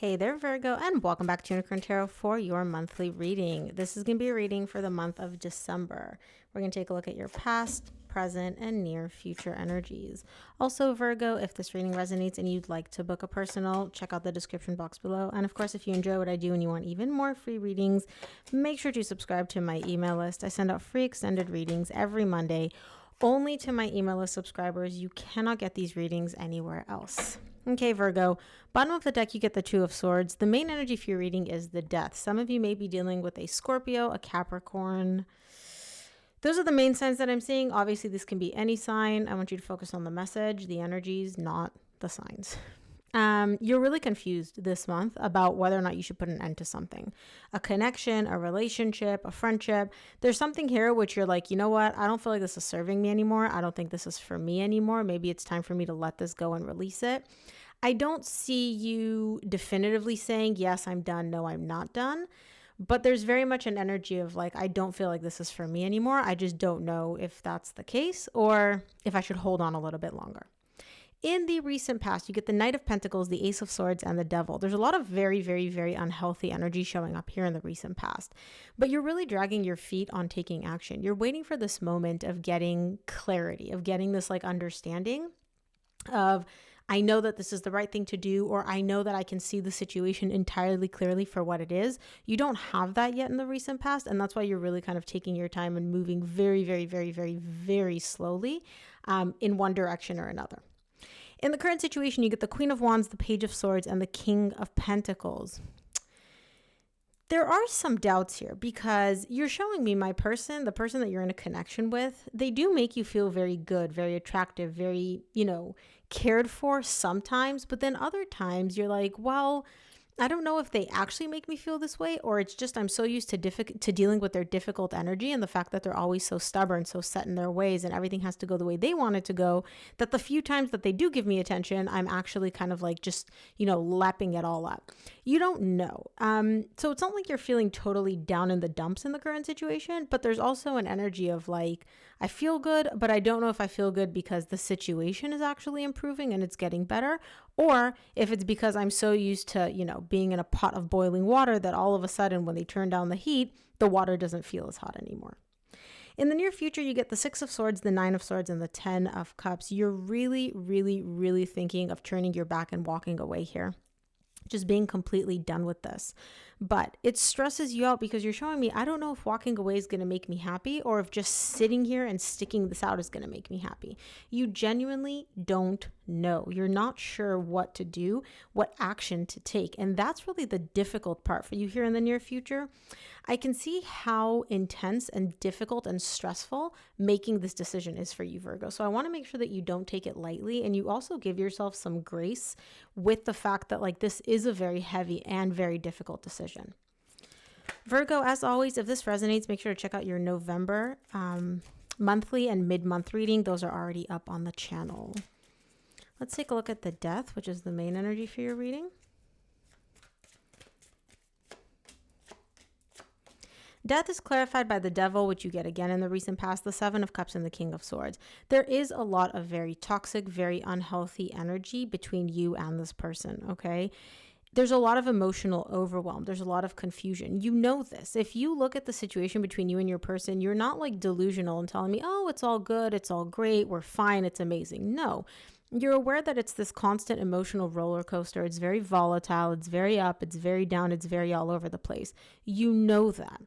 Hey there, Virgo, and welcome back to Unicorn Tarot for your monthly reading. This is going to be a reading for the month of December. We're going to take a look at your past, present, and near future energies. Also, Virgo, if this reading resonates and you'd like to book a personal, check out the description box below. And of course, if you enjoy what I do and you want even more free readings, make sure to subscribe to my email list. I send out free extended readings every Monday, only to my email list subscribers. You cannot get these readings anywhere else. Okay, Virgo, bottom of the deck, you get the Two of Swords. The main energy for your reading is the Death. Some of you may be dealing with a Scorpio, a Capricorn. Those are the main signs that I'm seeing. Obviously, this can be any sign. I want you to focus on the message, the energies, not the signs. You're really confused this month about whether or not you should put an end to something. A connection, a relationship, a friendship. There's something here which you're like, you know what? I don't feel like this is serving me anymore. I don't think this is for me anymore. Maybe it's time for me to let this go and release it. I don't see you definitively saying, yes, I'm done. No, I'm not done. But there's very much an energy of like, I don't feel like this is for me anymore. I just don't know if that's the case or if I should hold on a little bit longer. In the recent past, you get the Knight of Pentacles, the Ace of Swords, and the Devil. There's a lot of very, very, very unhealthy energy showing up here in the recent past. But you're really dragging your feet on taking action. You're waiting for this moment of getting clarity, of getting this like understanding of, I know that this is the right thing to do, or I know that I can see the situation entirely clearly for what it is. You don't have that yet in the recent past, and that's why you're really kind of taking your time and moving very, very, very, very, very slowly in one direction or another. In the current situation, you get the Queen of Wands, the Page of Swords, and the King of Pentacles. There are some doubts here because you're showing me the person that you're in a connection with, they do make you feel very good, very attractive, very, cared for sometimes. But then other times you're like, well, I don't know if they actually make me feel this way, or it's just I'm so used to dealing with their difficult energy and the fact that they're always so stubborn, so set in their ways, and everything has to go the way they want it to go, that the few times that they do give me attention, I'm actually kind of like just, lapping it all up. You don't know. So it's not like you're feeling totally down in the dumps in the current situation, but there's also an energy of like, I feel good, but I don't know if I feel good because the situation is actually improving and it's getting better, or if it's because I'm so used to, being in a pot of boiling water that all of a sudden when they turn down the heat, the water doesn't feel as hot anymore. In the near future, you get the Six of Swords, the Nine of Swords, and the Ten of Cups. You're really, really, really thinking of turning your back and walking away here. Just being completely done with this. But it stresses you out because you're showing me, I don't know if walking away is going to make me happy or if just sitting here and sticking this out is going to make me happy. You genuinely don't know. You're not sure what to do, what action to take. And that's really the difficult part for you here in the near future. I can see how intense and difficult and stressful making this decision is for you, Virgo. So I want to make sure that you don't take it lightly, and you also give yourself some grace with the fact that like this is a very heavy and very difficult decision. Virgo, as always, if this resonates, make sure to check out your November monthly and mid-month reading. Those are already up on the channel. Let's take a look at the Death, which is the main energy for your reading. Death is clarified by the Devil, which you get again in the recent past, the Seven of Cups, and the King of Swords. There is a lot of very toxic, very unhealthy energy between you and this person, okay? There's a lot of emotional overwhelm. There's a lot of confusion. You know this. If you look at the situation between you and your person, you're not like delusional and telling me, oh, it's all good, it's all great, we're fine, it's amazing. No. You're aware that it's this constant emotional roller coaster. It's very volatile. It's very up. It's very down. It's very all over the place. You know that.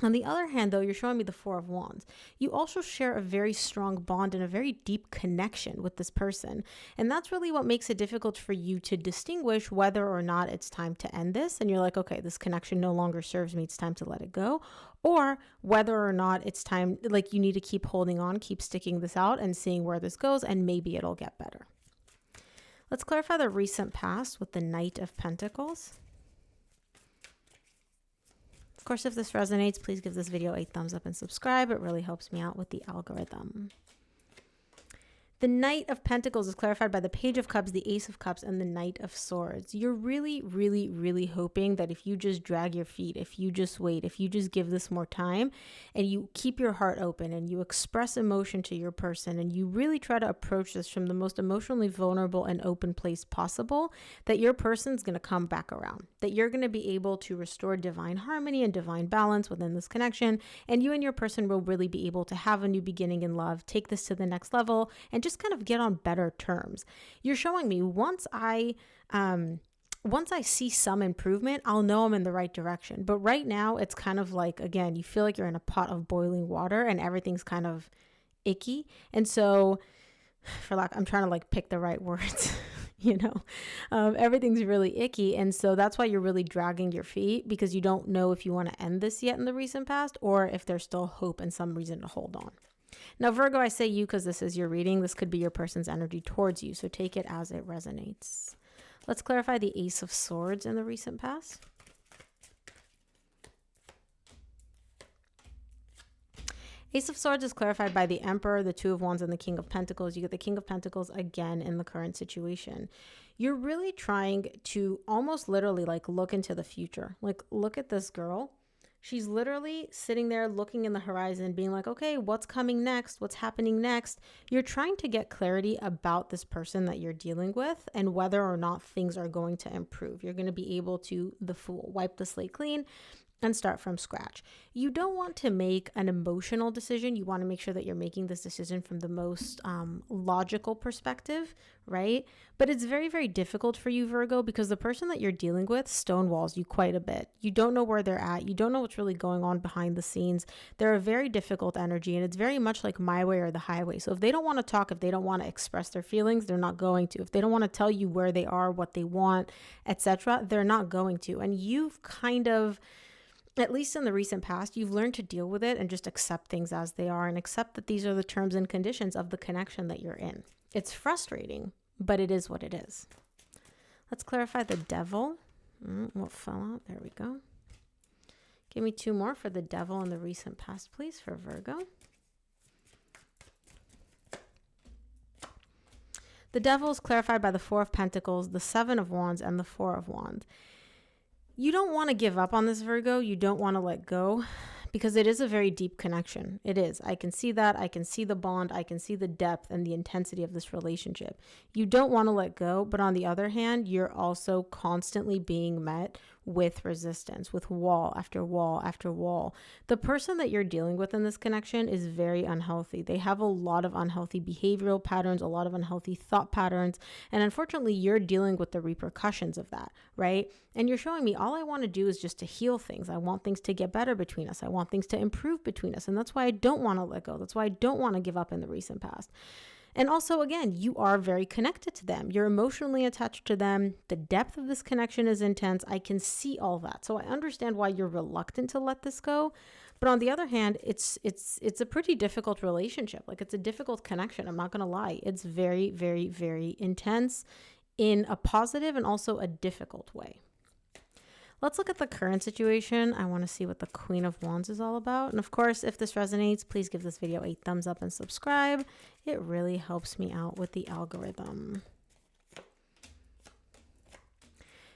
On the other hand, though, you're showing me the Four of Wands. You also share a very strong bond and a very deep connection with this person. And that's really what makes it difficult for you to distinguish whether or not it's time to end this. And you're like, okay, this connection no longer serves me. It's time to let it go. Or whether or not it's time, like you need to keep holding on, keep sticking this out and seeing where this goes, and maybe it'll get better. Let's clarify the recent past with the Knight of Pentacles. Of course, if this resonates, please give this video a thumbs up and subscribe. It really helps me out with the algorithm. The Knight of Pentacles is clarified by the Page of Cups, the Ace of Cups, and the Knight of Swords. You're really, really, really hoping that if you just drag your feet, if you just wait, if you just give this more time, and you keep your heart open and you express emotion to your person, and you really try to approach this from the most emotionally vulnerable and open place possible, that your person's going to come back around, that you're going to be able to restore divine harmony and divine balance within this connection, and you and your person will really be able to have a new beginning in love, take this to the next level, and just kind of get on better terms. You're showing me once I see some improvement, I'll know I'm in the right direction. But right now it's kind of like, again, you feel like you're in a pot of boiling water and everything's kind of icky. And so I'm trying to like pick the right words, everything's really icky. And so that's why you're really dragging your feet, because you don't know if you want to end this yet in the recent past, or if there's still hope and some reason to hold on. Now, Virgo, I say you because this is your reading. This could be your person's energy towards you, so take it as it resonates. Let's clarify the Ace of Swords in the recent past. Ace of Swords is clarified by the Emperor, the Two of Wands, and the King of Pentacles. You get the King of Pentacles again in the current situation. You're really trying to almost literally like look into the future. Like, look at this girl. She's literally sitting there looking in the horizon, being like, okay, what's coming next? What's happening next? You're trying to get clarity about this person that you're dealing with and whether or not things are going to improve. You're going to be able to, the Fool, wipe the slate clean and start from scratch. You don't want to make an emotional decision. You want to make sure that you're making this decision from the most logical perspective, right? But it's very, very difficult for you, Virgo, because the person that you're dealing with stonewalls you quite a bit. You don't know where they're at. You don't know what's really going on behind the scenes. They're a very difficult energy, and it's very much like my way or the highway. So if they don't want to talk, if they don't want to express their feelings, they're not going to. If they don't want to tell you where they are, what they want, etc., they're not going to. And you've kind of, at least in the recent past, you've learned to deal with it and just accept things as they are and accept that these are the terms and conditions of the connection that you're in. It's frustrating, but it is what it is. Let's clarify the Devil. What fell out? There we go. Give me two more for the Devil in the recent past, please, for Virgo. The Devil is clarified by the Four of Pentacles, the Seven of Wands, and the Four of Wands. You don't want to give up on this, Virgo. You don't want to let go, because it is a very deep connection. It is. I can see that. I can see the bond. I can see the depth and the intensity of this relationship. You don't want to let go, but on the other hand, you're also constantly being met with resistance, with wall after wall after wall. The person that you're dealing with in this connection is very unhealthy. They have a lot of unhealthy behavioral patterns, a lot of unhealthy thought patterns, and unfortunately, you're dealing with the repercussions of that, right? And you're showing me all I want to do is just to heal things. I want things to get better between us. I want things to improve between us, and that's why I don't want to let go. That's why I don't want to give up in the recent past. And also, again, you are very connected to them. You're emotionally attached to them. The depth of this connection is intense. I can see all that. So I understand why you're reluctant to let this go. But on the other hand, it's a pretty difficult relationship. Like, it's a difficult connection. I'm not going to lie. It's very, very, very intense in a positive and also a difficult way. Let's look at the current situation. I want to see what the Queen of Wands is all about. And of course, if this resonates, please give this video a thumbs up and subscribe. It really helps me out with the algorithm.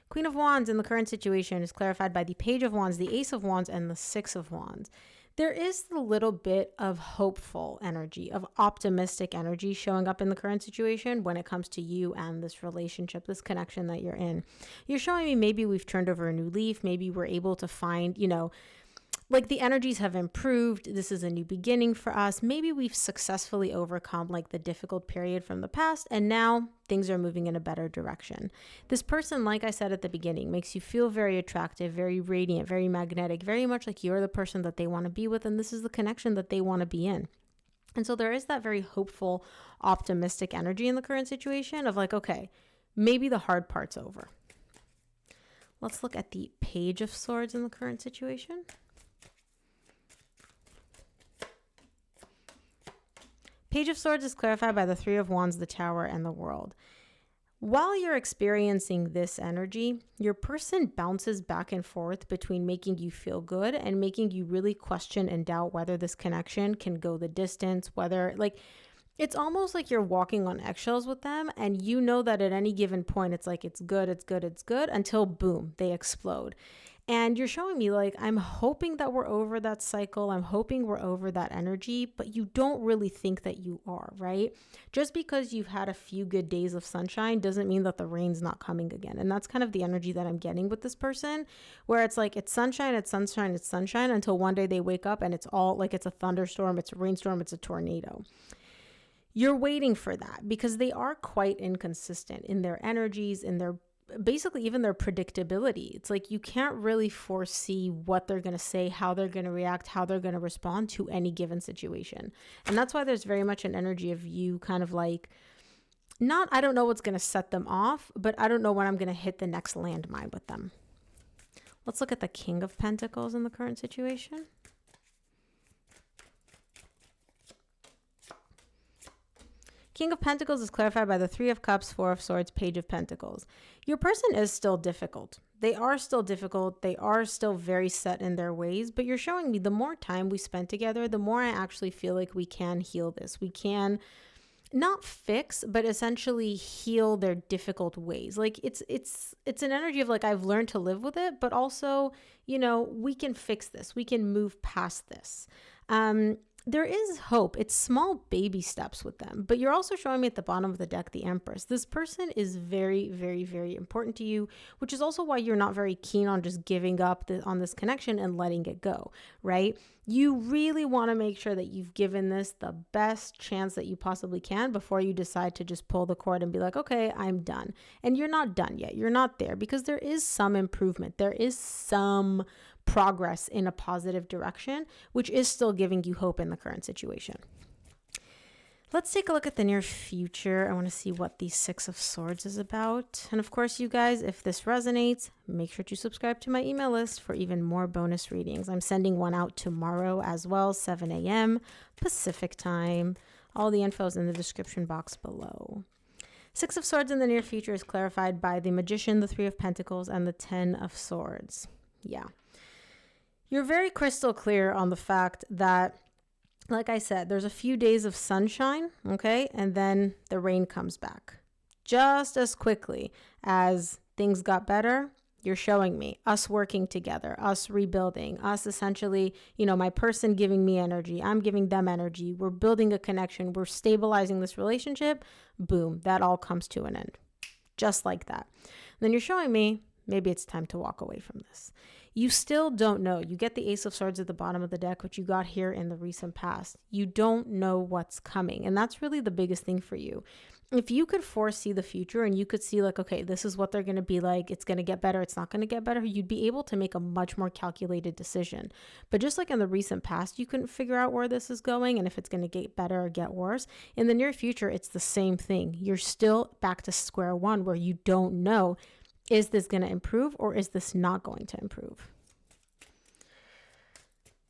Queen of Wands in the current situation is clarified by the Page of Wands, the Ace of Wands, and the Six of Wands. There is a little bit of hopeful energy, of optimistic energy showing up in the current situation when it comes to you and this relationship, this connection that you're in. You're showing me maybe we've turned over a new leaf. Maybe we're able to find, like the energies have improved. This is a new beginning for us. Maybe we've successfully overcome like the difficult period from the past, and now things are moving in a better direction. This person, like I said at the beginning, makes you feel very attractive, very radiant, very magnetic, very much like you're the person that they want to be with, and this is the connection that they want to be in. And so there is that very hopeful, optimistic energy in the current situation of like, okay, maybe the hard part's over. Let's look at the Page of Swords in the current situation. Page of Swords is clarified by the Three of Wands, the Tower, and the World. While you're experiencing this energy, your person bounces back and forth between making you feel good and making you really question and doubt whether this connection can go the distance, whether like It's almost like you're walking on eggshells with them, and you know that at any given point, it's like, it's good, it's good, it's good, until boom, they explode. And you're showing me like, I'm hoping that we're over that cycle. I'm hoping we're over that energy, but you don't really think that you are, right? Just because you've had a few good days of sunshine doesn't mean that the rain's not coming again. And that's kind of the energy that I'm getting with this person, where it's like, it's sunshine, it's sunshine, it's sunshine, until one day they wake up and it's all like, it's a thunderstorm, it's a rainstorm, it's a tornado. You're waiting for that because they are quite inconsistent in their energies, in their basically even their predictability. It's like you can't really foresee what they're going to say, how they're going to react, how they're going to respond to any given situation. And that's why there's very much an energy of you kind of like, not, I don't know what's going to set them off, but I don't know when I'm going to hit the next landmine with them. Let's look at the King of Pentacles in the current situation. King of Pentacles is clarified by the Three of Cups, Four of Swords, Page of Pentacles. Your person is still difficult. They are still difficult. They are still very set in their ways, but you're showing me the more time we spend together, the more I actually feel like we can heal this. We can not fix, but essentially heal their difficult ways. Like it's an energy of like, I've learned to live with it, but also, you know, we can fix this. We can move past this. There is hope. It's small baby steps with them, but you're also showing me at the bottom of the deck, the Empress. This person is very, very, very important to you, which is also why you're not very keen on just giving up on this connection and letting it go, right? You really want to make sure that you've given this the best chance that you possibly can before you decide to just pull the cord and be like, okay, I'm done. And you're not done yet. You're not there because there is some improvement. There is some progress in a positive direction, which is still giving you hope in the current situation. Let's take a look at the near future. I want to see what the Six of Swords is about. And of course, you guys, if this resonates, make sure to subscribe to my email list for even more bonus readings. I'm sending one out tomorrow as well, 7 a.m. Pacific time. All the info is in the description box below. Six of Swords in the near future is clarified by the Magician, the Three of Pentacles, and the Ten of Swords. Yeah. You're very crystal clear on the fact that, like I said, there's a few days of sunshine, okay? And then the rain comes back. Just as quickly as things got better, you're showing me us working together, us rebuilding, us essentially, you know, my person giving me energy, I'm giving them energy. We're building a connection. We're stabilizing this relationship. Boom, that all comes to an end. Just like that. And then you're showing me maybe it's time to walk away from this. You still don't know. You get the Ace of Swords at the bottom of the deck, which you got here in the recent past. You don't know what's coming. And that's really the biggest thing for you. If you could foresee the future and you could see like, okay, this is what they're going to be like. It's going to get better. It's not going to get better. You'd be able to make a much more calculated decision. But just like in the recent past, you couldn't figure out where this is going and if it's going to get better or get worse. In the near future, it's the same thing. You're still back to square one where you don't know, is this going to improve or is this not going to improve?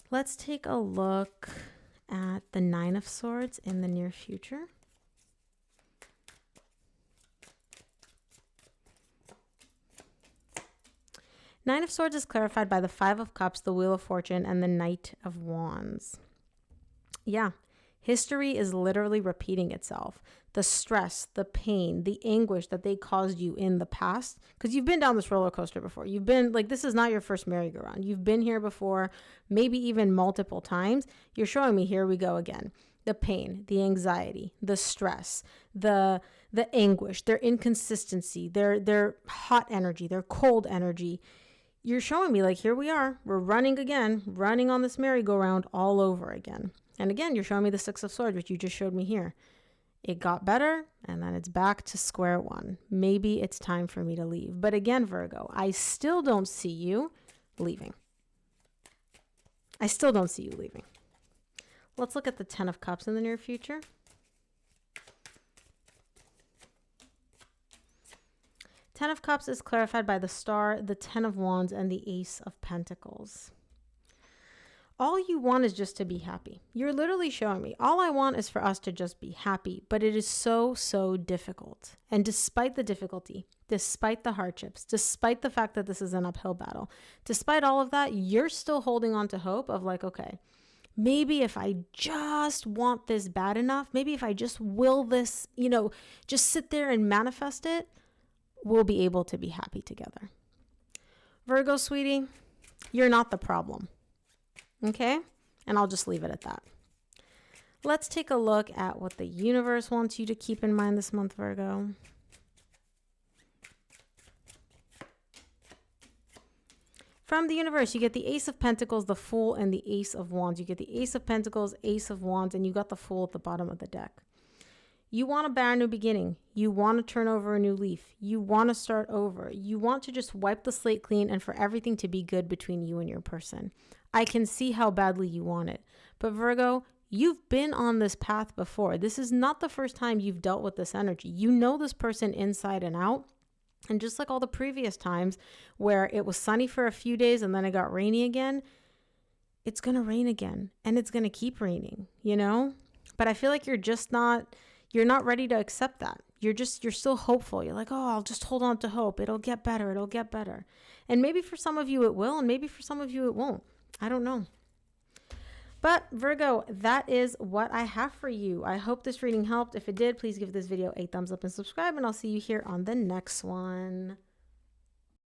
Let's take a look at the Nine of Swords in the near future. Nine of Swords is clarified by the Five of Cups, the Wheel of Fortune, and the Knight of Wands. Yeah, history is literally repeating itself. The stress, the pain, the anguish that they caused you in the past, because you've been down this roller coaster before. You've been like, this is not your first merry-go-round. You've been here before, maybe even multiple times. You're showing me, here we go again. The pain, the anxiety, the stress, the anguish, their inconsistency, their hot energy, their cold energy. You're showing me like, here we are. We're running again, running on this merry-go-round all over again. And again, you're showing me the Six of Swords, which you just showed me here. It got better, and then it's back to square one. Maybe it's time for me to leave. But again, Virgo, I still don't see you leaving. I still don't see you leaving. Let's look at the Ten of Cups in the near future. Ten of Cups is clarified by the Star, the Ten of Wands, and the Ace of Pentacles. All you want is just to be happy. You're literally showing me, all I want is for us to just be happy, but it is so, so difficult. And despite the difficulty, despite the hardships, despite the fact that this is an uphill battle, despite all of that, you're still holding on to hope of like, okay, maybe if I just want this bad enough, maybe if I just will this, just sit there and manifest it, we'll be able to be happy together. Virgo, sweetie, you're not the problem. Okay? And I'll just leave it at that. Let's take a look at what the universe wants you to keep in mind this month, Virgo. From the universe, you get the Ace of Pentacles, the Fool, and the Ace of Wands. You get the Ace of Pentacles, Ace of Wands, and you got the Fool at the bottom of the deck. You want a brand new beginning. You want to turn over a new leaf. You want to start over. You want to just wipe the slate clean and for everything to be good between you and your person. I can see how badly you want it. But Virgo, you've been on this path before. This is not the first time you've dealt with this energy. You know this person inside and out. And just like all the previous times where it was sunny for a few days and then it got rainy again, it's going to rain again and it's going to keep raining, But I feel like you're not ready to accept that. You're still hopeful. You're like, oh, I'll just hold on to hope. It'll get better. It'll get better. And maybe for some of you it will, and maybe for some of you it won't. I don't know. But Virgo, that is what I have for you. I hope this reading helped. If it did, please give this video a thumbs up and subscribe, and I'll see you here on the next one.